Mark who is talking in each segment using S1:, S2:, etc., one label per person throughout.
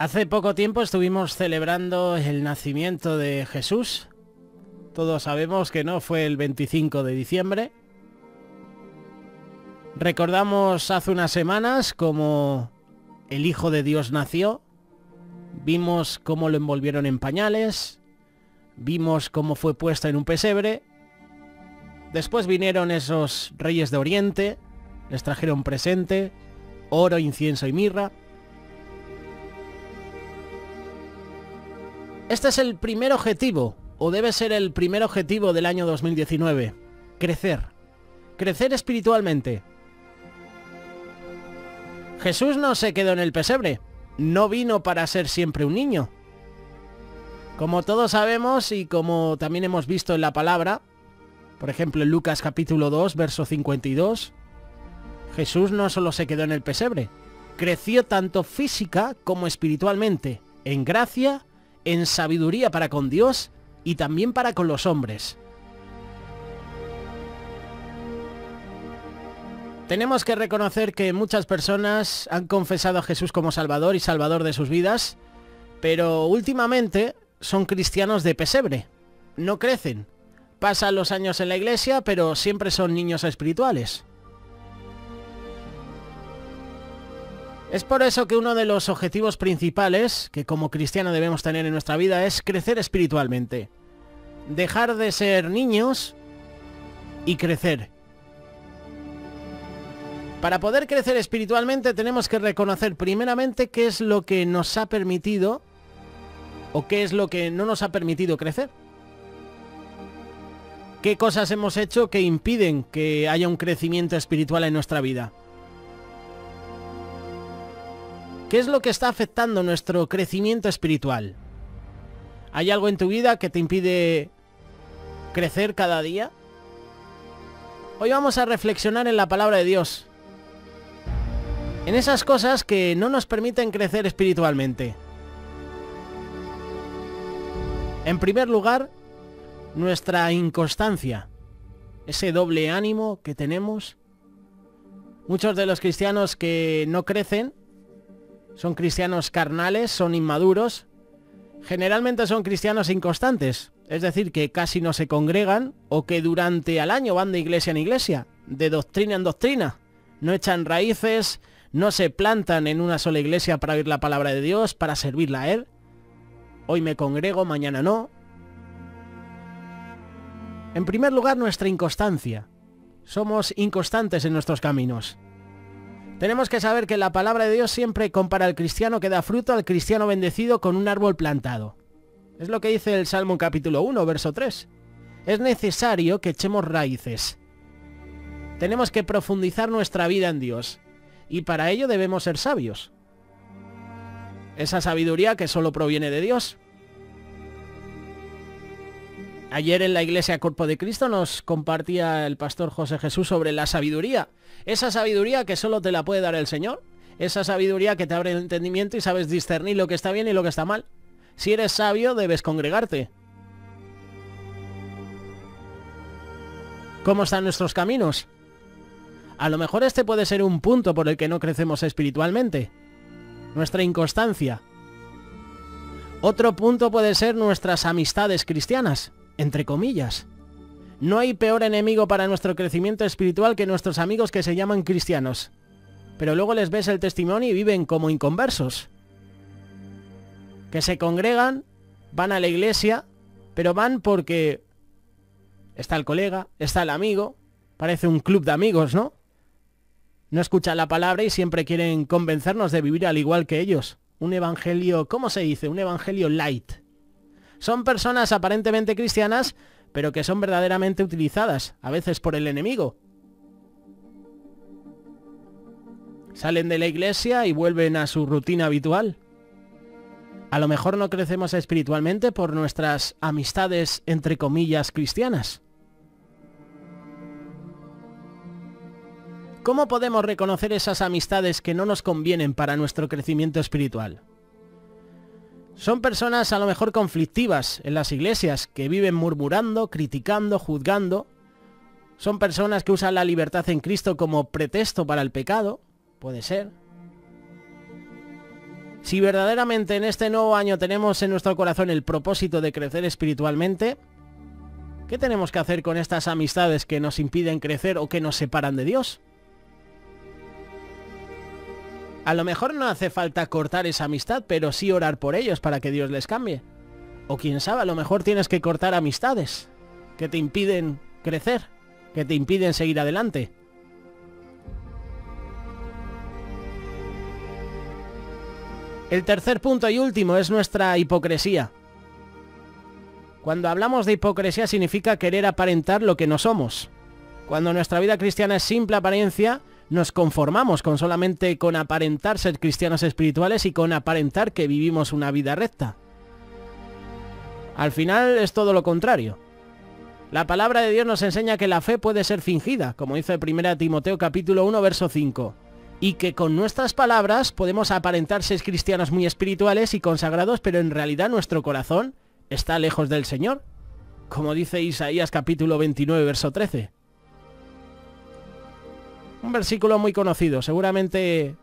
S1: Hace poco tiempo estuvimos celebrando el nacimiento de Jesús. Todos sabemos que no fue el 25 de diciembre. Recordamos hace unas semanas cómo el Hijo de Dios nació. Vimos cómo lo envolvieron en pañales. Vimos cómo fue puesto en un pesebre. Después vinieron esos reyes de Oriente. Les trajeron presente, oro, incienso y mirra. Este es el primer objetivo, o debe ser el primer objetivo del año 2019. Crecer. Crecer espiritualmente. Jesús no se quedó en el pesebre. No vino para ser siempre un niño. Como todos sabemos y como también hemos visto en la palabra, por ejemplo en Lucas capítulo 2, verso 52, Jesús no solo se quedó en el pesebre. Creció tanto física como espiritualmente, en gracia, en sabiduría para con Dios y también para con los hombres. Tenemos que reconocer que muchas personas han confesado a Jesús como Salvador y Salvador de sus vidas, pero últimamente son cristianos de pesebre. No crecen. Pasan los años en la iglesia, pero siempre son niños espirituales. Es por eso que uno de los objetivos principales que como cristiano debemos tener en nuestra vida es crecer espiritualmente. Dejar de ser niños y crecer. Para poder crecer espiritualmente tenemos que reconocer primeramente qué es lo que nos ha permitido o qué es lo que no nos ha permitido crecer. ¿Qué cosas hemos hecho que impiden que haya un crecimiento espiritual en nuestra vida? ¿Qué es lo que está afectando nuestro crecimiento espiritual? ¿Hay algo en tu vida que te impide crecer cada día? Hoy vamos a reflexionar en la palabra de Dios, en esas cosas que no nos permiten crecer espiritualmente. En primer lugar, nuestra inconstancia, ese doble ánimo que tenemos. Muchos de los cristianos que no crecen son cristianos carnales, son inmaduros. Generalmente son cristianos inconstantes, es decir, que casi no se congregan o que durante el año van de iglesia en iglesia, de doctrina en doctrina. No echan raíces, no se plantan en una sola iglesia para oír la palabra de Dios, para servirla a Él. Hoy me congrego, mañana no. En primer lugar, nuestra inconstancia. Somos inconstantes en nuestros caminos. Tenemos que saber que la palabra de Dios siempre compara al cristiano que da fruto, al cristiano bendecido, con un árbol plantado. Es lo que dice el Salmo capítulo 1, verso 3. Es necesario que echemos raíces. Tenemos que profundizar nuestra vida en Dios. Y para ello debemos ser sabios. Esa sabiduría que solo proviene de Dios. Ayer en la Iglesia Cuerpo de Cristo nos compartía el pastor José Jesús sobre la sabiduría. Esa sabiduría que solo te la puede dar el Señor. Esa sabiduría que te abre el entendimiento y sabes discernir lo que está bien y lo que está mal. Si eres sabio, debes congregarte. ¿Cómo están nuestros caminos? A lo mejor este puede ser un punto por el que no crecemos espiritualmente. Nuestra inconstancia. Otro punto puede ser nuestras amistades cristianas, entre comillas. No hay peor enemigo para nuestro crecimiento espiritual que nuestros amigos que se llaman cristianos, pero luego les ves el testimonio y viven como inconversos. Que se congregan, van a la iglesia, pero van porque está el colega, está el amigo, parece un club de amigos, ¿no? No escuchan la palabra y siempre quieren convencernos de vivir al igual que ellos. Un evangelio, ¿cómo se dice? Un evangelio light. Son personas aparentemente cristianas, pero que son verdaderamente utilizadas, a veces por el enemigo. Salen de la iglesia y vuelven a su rutina habitual. A lo mejor no crecemos espiritualmente por nuestras amistades, entre comillas, cristianas. ¿Cómo podemos reconocer esas amistades que no nos convienen para nuestro crecimiento espiritual? Son personas a lo mejor conflictivas en las iglesias, que viven murmurando, criticando, juzgando. Son personas que usan la libertad en Cristo como pretexto para el pecado. Puede ser. Si verdaderamente en este nuevo año tenemos en nuestro corazón el propósito de crecer espiritualmente, ¿qué tenemos que hacer con estas amistades que nos impiden crecer o que nos separan de Dios? A lo mejor no hace falta cortar esa amistad, pero sí orar por ellos para que Dios les cambie. O quién sabe, a lo mejor tienes que cortar amistades que te impiden crecer, que te impiden seguir adelante. El tercer punto y último es nuestra hipocresía. Cuando hablamos de hipocresía significa querer aparentar lo que no somos. Cuando nuestra vida cristiana es simple apariencia, nos conformamos con solamente con aparentar ser cristianos espirituales y con aparentar que vivimos una vida recta. Al final es todo lo contrario. La palabra de Dios nos enseña que la fe puede ser fingida, como dice 1 Timoteo capítulo 1, verso 5, y que con nuestras palabras podemos aparentar ser cristianos muy espirituales y consagrados, pero en realidad nuestro corazón está lejos del Señor, como dice Isaías capítulo 29, verso 13. Un versículo muy conocido, seguramente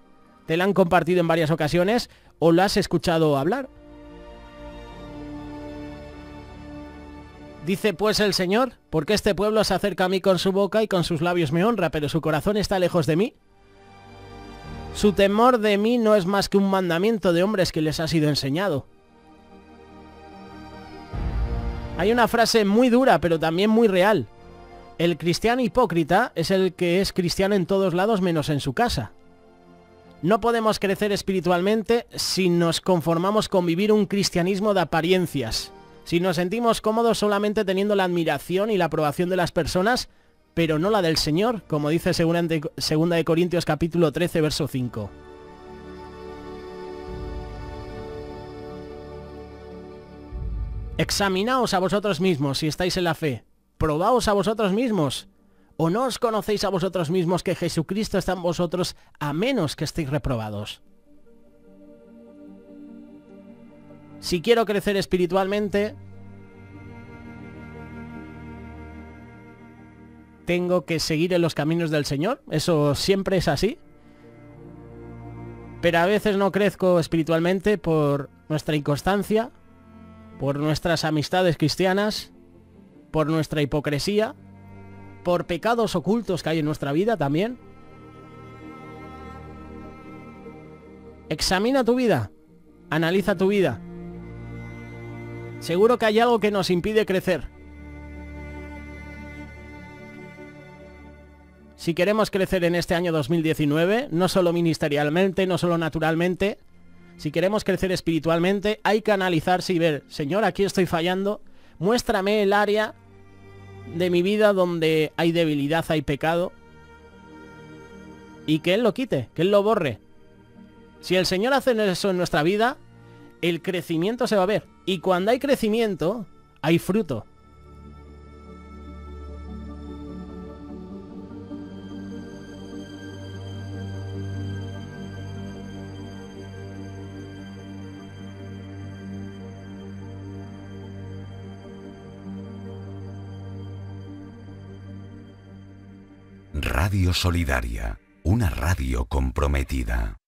S1: te lo han compartido en varias ocasiones o lo has escuchado hablar. Dice pues el Señor, porque este pueblo se acerca a mí con su boca y con sus labios me honra, pero su corazón está lejos de mí. Su temor de mí no es más que un mandamiento de hombres que les ha sido enseñado. Hay una frase muy dura, pero también muy real. El cristiano hipócrita es el que es cristiano en todos lados menos en su casa. No podemos crecer espiritualmente si nos conformamos con vivir un cristianismo de apariencias, si nos sentimos cómodos solamente teniendo la admiración y la aprobación de las personas, pero no la del Señor, como dice 2 de Corintios capítulo 13, verso 5. Examinaos a vosotros mismos si estáis en la fe. Probaos a vosotros mismos. ¿O no os conocéis a vosotros mismos que Jesucristo está en vosotros a menos que estéis reprobados? Si quiero crecer espiritualmente, tengo que seguir en los caminos del Señor. Eso siempre es así. Pero a veces no crezco espiritualmente por nuestra inconstancia, por nuestras amistades cristianas, por nuestra hipocresía, por pecados ocultos que hay en nuestra vida también. Examina tu vida, analiza tu vida. Seguro que hay algo que nos impide crecer. Si queremos crecer en este año 2019, no solo ministerialmente, no solo naturalmente, si queremos crecer espiritualmente, hay que analizarse y ver, Señor, aquí estoy fallando, muéstrame el área de mi vida donde hay debilidad, hay pecado, y que Él lo quite, que Él lo borre. Si el Señor hace eso en nuestra vida, el crecimiento se va a ver. Y cuando hay crecimiento, hay fruto.
S2: Radio Solidaria, una radio comprometida.